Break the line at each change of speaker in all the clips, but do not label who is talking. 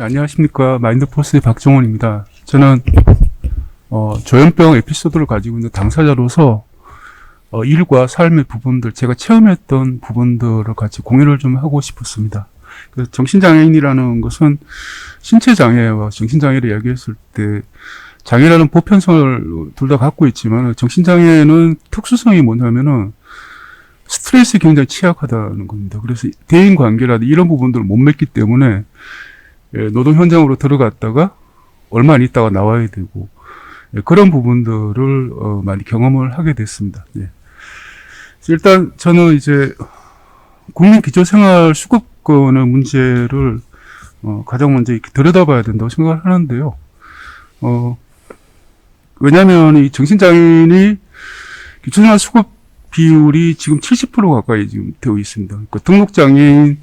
안녕하십니까. 마인드포스의 박정원입니다. 저는 조현병 에피소드를 가지고 있는 당사자로서 일과 삶의 부분들, 제가 체험했던 부분들을 같이 공유를 좀 하고 싶었습니다. 그래서 정신장애인이라는 것은 신체장애와 정신장애를 이야기했을 때 장애라는 보편성을 둘 다 갖고 있지만 정신장애는 특수성이 뭐냐면은 스트레스에 굉장히 취약하다는 겁니다. 그래서 대인관계라든지 이런 부분들을 못 맺기 때문에 노동 현장으로 들어갔다가 얼마 안 있다가 나와야 되고 그런 부분들을 많이 경험을 하게 됐습니다. 일단 저는 이제 국민기초생활 수급권의 문제를 가장 먼저 이렇게 들여다봐야 된다고 생각을 하는데요. 왜냐하면 이 정신장애인이 기초생활 수급 비율이 지금 70% 가까이 지금 되어 있습니다. 그러니까 등록장애인,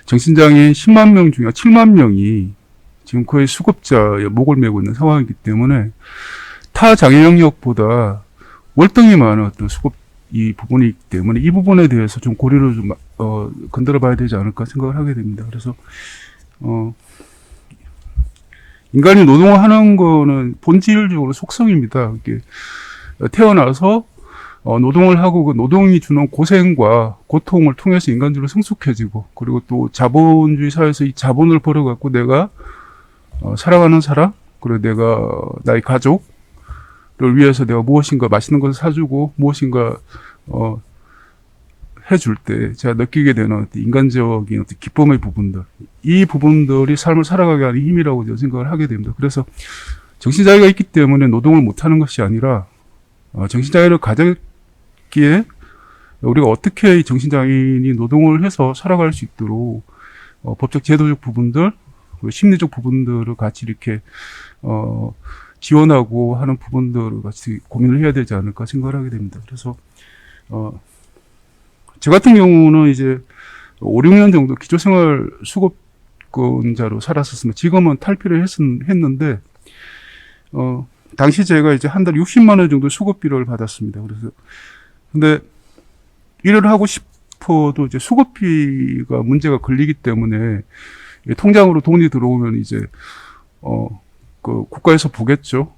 정신장애인 10만 명 중에 7만 명이 지금 거의 수급자의 목을 메고 있는 상황이기 때문에 타 장애 영역보다 월등히 많은 어떤 수급 이 부분이기 때문에 이 부분에 대해서 좀 고려를 좀 건드려 봐야 되지 않을까 생각을 하게 됩니다. 그래서 인간이 노동을 하는 거는 본질적으로 속성입니다. 이렇게 태어나서 노동을 하고 그 노동이 주는 고생과 고통을 통해서 인간들로 성숙해지고 그리고 또 자본주의 사회에서 이 자본을 벌어갖고 내가 살아가는 사람 그리고 내가 나의 가족을 위해서 내가 무엇인가 맛있는 것을 사주고 무엇인가 해줄 때 제가 느끼게 되는 인간적인 어떤 기쁨의 부분들 이 부분들이 삶을 살아가게 하는 힘이라고 저는 생각을 하게 됩니다. 그래서 정신장애가 있기 때문에 노동을 못하는 것이 아니라 정신장애를 가졌기에 우리가 어떻게 정신장애인이 노동을 해서 살아갈 수 있도록 법적 제도적 부분들 심리적 부분들을 같이 이렇게 지원하고 하는 부분들을 같이 고민을 해야 되지 않을까 생각을 하게 됩니다. 그래서 저 같은 경우는 이제 5, 6년 정도 기초생활 수급권자로 살았었습니다. 지금은 탈피를 했는데 당시 제가 이제 한 달에 60만 원 정도 수급비를 받았습니다. 그래서 근데 일을 하고 싶어도 이제 수급비가 문제가 걸리기 때문에 통장으로 돈이 들어오면 이제 그 국가에서 보겠죠.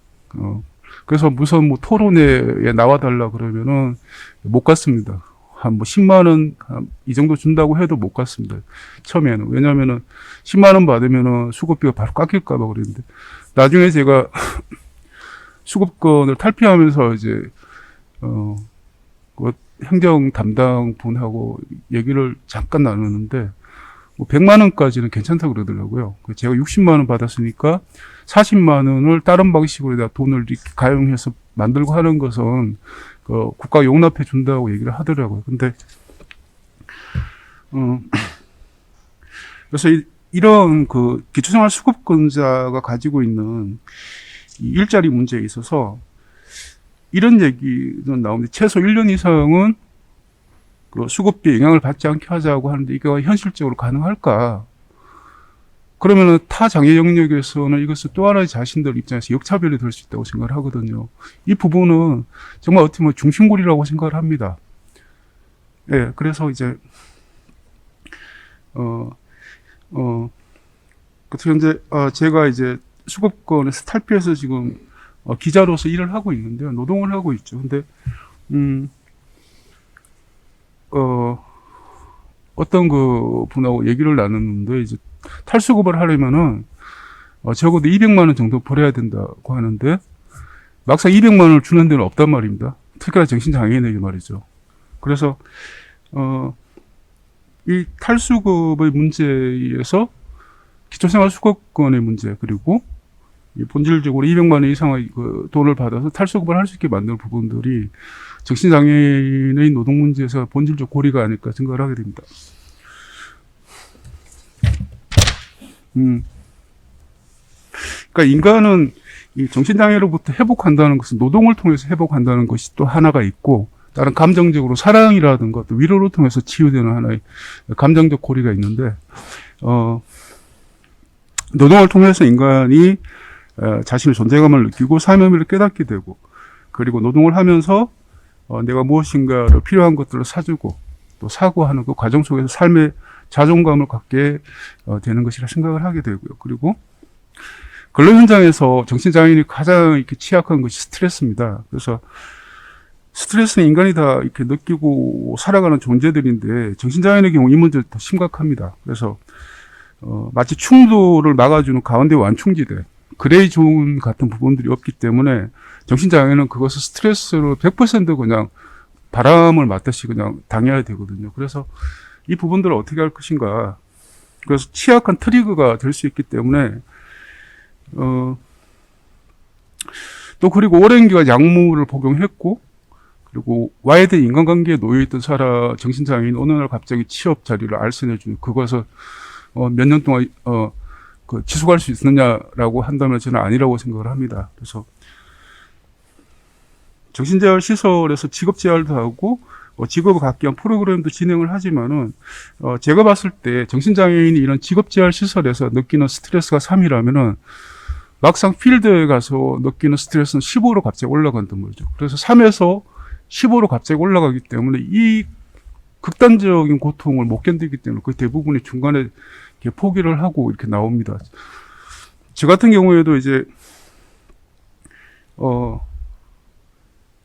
그래서 무슨 뭐 토론회에 나와달라 그러면은 못 갔습니다. 한 뭐 10만 원 이 정도 준다고 해도 못 갔습니다. 처음에는. 왜냐면은 10만 원 받으면은 수급비가 바로 깎일까 봐 그랬는데 나중에 제가 수급권을 탈피하면서 이제 그 행정 담당 분하고 얘기를 잠깐 나누는데 뭐 100만 원까지는 괜찮다고 그러더라고요. 제가 60만 원 받았으니까 40만 원을 다른 방식으로 돈을 이렇게 가용해서 만들고 하는 것은 그 국가 용납해 준다고 얘기를 하더라고요. 근데 그래서 이런 그 기초생활 수급권자가 가지고 있는 이 일자리 문제에 있어서 이런 얘기는 나오는데 최소 1년 이상은 그 수급비에 영향을 받지 않게 하자고 하는데 이게 현실적으로 가능할까? 그러면은 타 장애 영역에서는 이것은 또 하나의 자신들 입장에서 역차별이 될 수 있다고 생각을 하거든요. 이 부분은 정말 어떻게 보면 중심골이라고 생각을 합니다. 예, 그래서 이제 그래서 현재 제가 이제 수급권에서 탈피해서 지금 기자로서 일을 하고 있는데요. 노동을 하고 있죠. 근데 어떤 그 분하고 얘기를 나눴는데 이제 탈수급을 하려면은 적어도 200만 원 정도 벌어야 된다고 하는데 막상 200만 원을 주는 데는 없단 말입니다. 특히나 정신장애인에게 말이죠. 그래서 이 탈수급의 문제에서 기초생활 수급권의 문제 그리고 이 본질적으로 200만 원 이상의 그 돈을 받아서 탈수급을 할 수 있게 만드는 부분들이 정신장애인의 노동 문제에서 본질적 고리가 아닐까 생각을 하게 됩니다. 그러니까 인간은 이 정신장애로부터 회복한다는 것은 노동을 통해서 회복한다는 것이 또 하나가 있고 다른 감정적으로 사랑이라든가 또 위로를 통해서 치유되는 하나의 감정적 고리가 있는데 노동을 통해서 인간이 자신의 존재감을 느끼고 삶의 의미를 깨닫게 되고 그리고 노동을 하면서 내가 무엇인가를 필요한 것들을 사주고 또 사고하는 그 과정 속에서 삶의 자존감을 갖게 되는 것이라 생각을 하게 되고요. 그리고 근로 현장에서 정신장애인이 가장 이렇게 취약한 것이 스트레스입니다. 그래서 스트레스는 인간이 다 이렇게 느끼고 살아가는 존재들인데 정신장애인의 경우 이 문제는 더 심각합니다. 그래서 마치 충돌을 막아주는 가운데 완충지대, 그레이 존 같은 부분들이 없기 때문에 정신장애는 그것을 스트레스로 100% 그냥 바람을 맞듯이 그냥 당해야 되거든요. 그래서 이 부분들을 어떻게 할 것인가. 그래서 취약한 트리거가 될 수 있기 때문에 또 그리고 오랜 기간 약물을 복용했고 그리고 와이드 인간관계에 놓여있던 정신장애인 어느 날 갑자기 취업 자리를 알선해주는 그것을 몇 년 동안 지속할 수 있느냐라고 한다면 저는 아니라고 생각을 합니다. 그래서 정신재활 시설에서 직업재활도 하고 직업을 갖기 위한 프로그램도 진행을 하지만은 제가 봤을 때 정신장애인이 이런 직업재활 시설에서 느끼는 스트레스가 3이라면은 막상 필드에 가서 느끼는 스트레스는 15로 갑자기 올라간단 말이죠. 그래서 3에서 15로 갑자기 올라가기 때문에 이 극단적인 고통을 못 견디기 때문에 그 대부분이 중간에 이렇게 포기를 하고 이렇게 나옵니다. 저 같은 경우에도 이제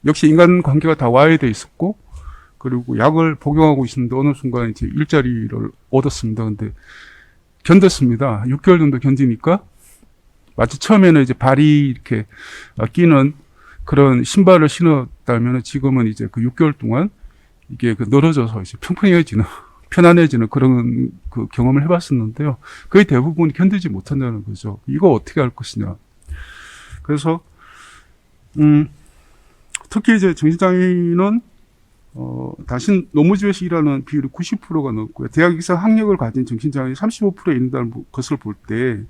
역시 인간관계가 다 와해돼 있었고 그리고 약을 복용하고 있었는데 어느 순간 이제 일자리를 얻었습니다. 근데 견뎠습니다. 6개월 정도 견디니까 마치 처음에는 이제 발이 이렇게 끼는 그런 신발을 신었다면 지금은 이제 그 6개월 동안 이게 늘어져서 이제 평평해지는, 편안해지는 그런 그 경험을 해봤었는데요. 거의 대부분 견디지 못한다는 거죠. 이거 어떻게 할 것이냐. 그래서, 특히 이제 정신장애인은, 단신 노무집에서 일하는 비율이 90%가 넘고요. 대학 이상 학력을 가진 정신장애인이 35%에 이른다는 것을 볼 때,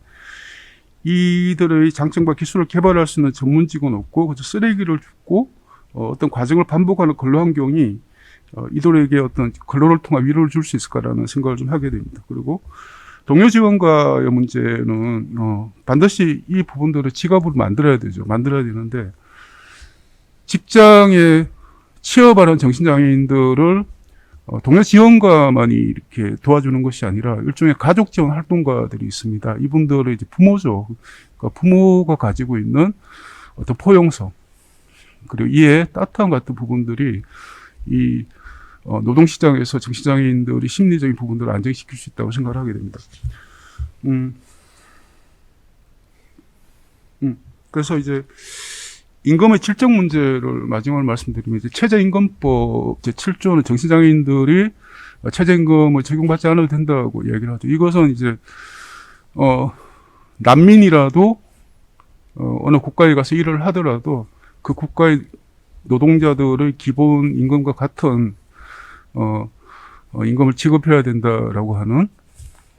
이들의 장점과 기술을 개발할 수 있는 전문 직원 없고, 그저 쓰레기를 줍고, 어떤 과정을 반복하는 근로 환경이, 이들에게 어떤 근로를 통한 위로를 줄 수 있을까라는 생각을 좀 하게 됩니다. 그리고, 동료 직원과의 문제는, 반드시 이 부분들을 지갑으로 만들어야 되죠. 만들어야 되는데, 직장에 취업하는 정신장애인들을 동료 지원가만이 이렇게 도와주는 것이 아니라 일종의 가족 지원 활동가들이 있습니다. 이분들은 이제 부모죠. 그러니까 부모가 가지고 있는 어떤 포용성, 그리고 이해, 따뜻함 같은 부분들이 이 노동시장에서 정신장애인들이 심리적인 부분들을 안정시킬 수 있다고 생각을 하게 됩니다. 그래서 이제 임금의 질적 문제를 마지막으로 말씀드리면 이제 최저임금법 제7조는 정신장애인들이 최저임금을 적용받지 않아도 된다고 이야기를 하죠. 이것은 이제 난민이라도 어느 국가에 가서 일을 하더라도 그 국가의 노동자들의 기본 임금과 같은 임금을 지급해야 된다라고 하는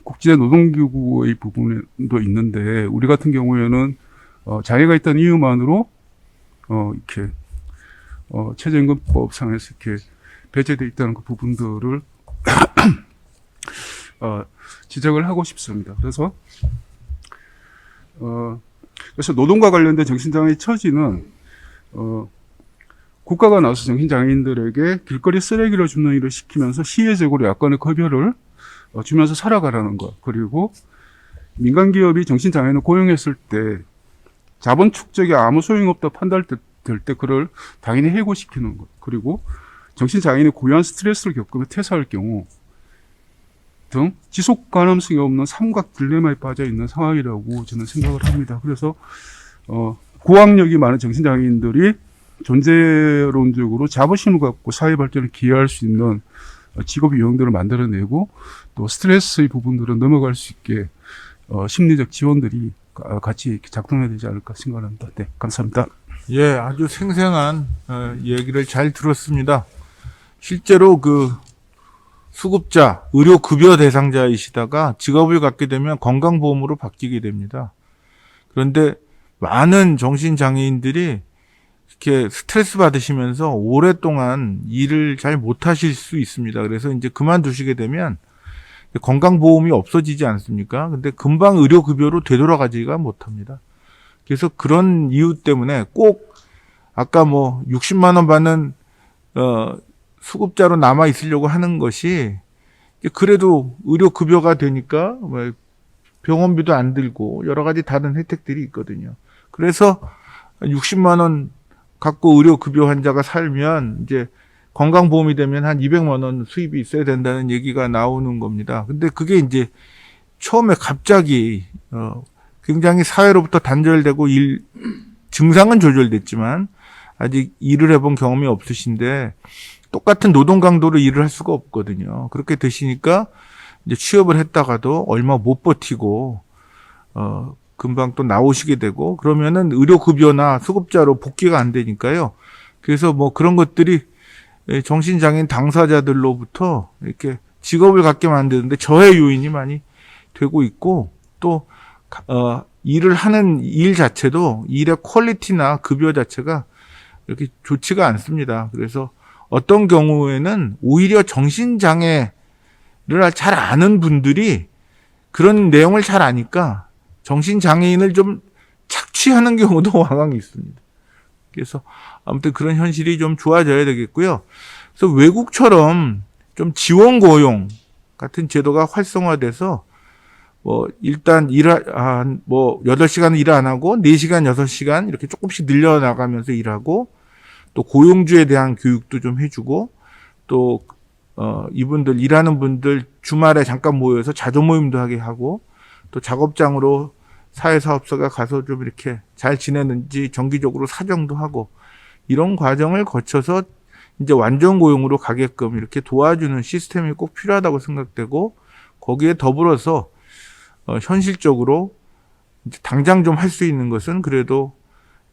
국제 노동기구의 부분도 있는데 우리 같은 경우에는 장애가 있다는 이유만으로 이렇게 최저임금법상에서 이렇게 배제되어 있다는 그 부분들을 지적을 하고 싶습니다. 그래서 노동과 관련된 정신장애 처지는 국가가 나서 정신장애인들에게 길거리 쓰레기를 줍는 일을 시키면서 시혜적으로 약간의 급여를 주면서 살아가라는 것. 그리고 민간기업이 정신장애인을 고용했을 때 자본 축적에 아무 소용없다 판단될 때 그를 당연히 해고시키는 것. 그리고 정신장애인이 고유한 스트레스를 겪으며 퇴사할 경우 등 지속 가능성이 없는 삼각 딜레마에 빠져 있는 상황이라고 저는 생각을 합니다. 그래서 고학력이 많은 정신장애인들이 존재론적으로 자부심을 갖고 사회 발전에 기여할 수 있는 직업 유형들을 만들어내고 또 스트레스의 부분들을 넘어갈 수 있게 심리적 지원들이 같이 작동해야 되지 않을까 생각합니다. 네, 감사합니다.
예, 아주 생생한 얘기를 잘 들었습니다. 실제로 그 수급자, 의료급여 대상자이시다가 직업을 갖게 되면 건강보험으로 바뀌게 됩니다. 그런데 많은 정신장애인들이 이렇게 스트레스 받으시면서 오랫동안 일을 잘 못하실 수 있습니다. 그래서 이제 그만두시게 되면 건강보험이 없어지지 않습니까? 근데 금방 의료급여로 되돌아가지가 못합니다. 그래서 그런 이유 때문에 꼭 아까 60만 원 받는 수급자로 남아 있으려고 하는 것이 그래도 의료급여가 되니까 뭐 병원비도 안 들고 여러 가지 다른 혜택들이 있거든요. 그래서 60만 원 갖고 의료급여 환자가 살면 이제 건강보험이 되면 한 200만 원 수입이 있어야 된다는 얘기가 나오는 겁니다. 근데 그게 이제 처음에 갑자기 굉장히 사회로부터 단절되고 증상은 조절됐지만 아직 일을 해본 경험이 없으신데 똑같은 노동 강도로 일을 할 수가 없거든요. 그렇게 되시니까 이제 취업을 했다가도 얼마 못 버티고 금방 또 나오시게 되고 그러면은 의료급여나 수급자로 복귀가 안 되니까요. 그래서 뭐 그런 것들이 정신장애인 당사자들로부터 이렇게 직업을 갖게 만드는데 저해 요인이 많이 되고 있고 또 일을 하는 일 자체도 일의 퀄리티나 급여 자체가 이렇게 좋지가 않습니다. 그래서 어떤 경우에는 오히려 정신장애를 잘 아는 분들이 그런 내용을 잘 아니까 정신장애인을 좀 착취하는 경우도 왕왕 있습니다. 그래서 아무튼 그런 현실이 좀 좋아져야 되겠고요. 그래서 외국처럼 좀 지원 고용 같은 제도가 활성화돼서 뭐 일단 8시간 일 안 하고 4시간, 6시간 이렇게 조금씩 늘려나가면서 일하고 또 고용주에 대한 교육도 좀 해주고 또 이분들 일하는 분들 주말에 잠깐 모여서 자조 모임도 하게 하고 또 작업장으로 사회사업소가 가서 좀 이렇게 잘 지내는지 정기적으로 사정도 하고 이런 과정을 거쳐서 이제 완전 고용으로 가게끔 이렇게 도와주는 시스템이 꼭 필요하다고 생각되고 거기에 더불어서 현실적으로 이제 당장 좀 할 수 있는 것은 그래도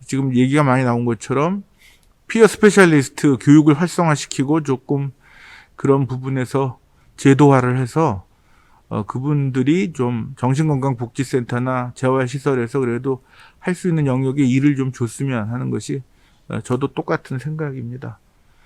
지금 얘기가 많이 나온 것처럼 피어 스페셜리스트 교육을 활성화시키고 조금 그런 부분에서 제도화를 해서 그분들이 좀 정신건강복지센터나 재활시설에서 그래도 할 수 있는 영역에 일을 좀 줬으면 하는 것이 저도 똑같은 생각입니다.